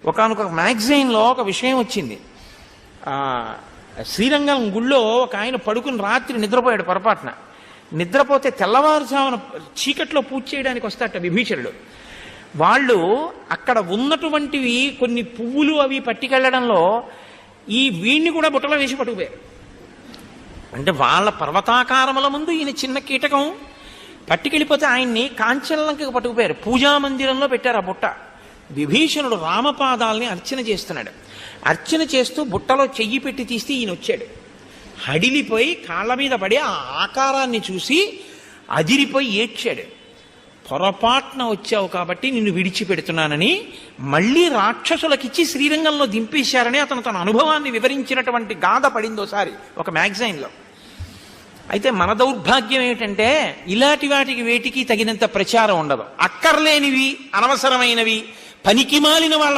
ఒకానొక మ్యాగజైన్లో ఒక విషయం వచ్చింది. శ్రీరంగం గుళ్ళో ఒక ఆయన పడుకుని రాత్రి నిద్రపోయాడు పొరపాటున. నిద్రపోతే తెల్లవారుజామున చీకట్లో పూజ చేయడానికి వస్తాట విభీషణుడు. వాళ్ళు అక్కడ ఉన్నటువంటివి కొన్ని పువ్వులు అవి పట్టుకెళ్లడంలో ఈ వీణ్ణి కూడా బుట్టలో వేసి పట్టుకుపోయారు. అంటే వాళ్ళ పర్వతాకారముల ముందు ఈయన చిన్న కీటకం పట్టుకెళ్ళిపోతే ఆయన్ని కాంచనలంకకు పట్టుకుపోయారు. పూజామందిరంలో పెట్టారు ఆ బుట్ట. విభీషణుడు రామపాదాలని అర్చన చేస్తున్నాడు. అర్చన చేస్తూ బుట్టలో చెయ్యి పెట్టి తీస్తే ఈయన వచ్చాడు. హడిలిపోయి కాళ్ళ మీద పడి ఆ ఆకారాన్ని చూసి అదిరిపోయి ఏడ్చాడు. పొరపాటున వచ్చావు కాబట్టి నిన్ను విడిచిపెడుతున్నానని మళ్ళీ రాక్షసులకిచ్చి శ్రీరంగంలో దింపేశారని అతను తన అనుభవాన్ని వివరించినటువంటి గాథ పడిందోసారి ఒక మ్యాగజైన్లో. అయితే మన దౌర్భాగ్యం ఏమిటంటే ఇలాంటి వాటికి వేటికి తగినంత ప్రచారం ఉండదు. అక్కర్లేనివి, అనవసరమైనవి, పనికిమాలిన వాళ్ళ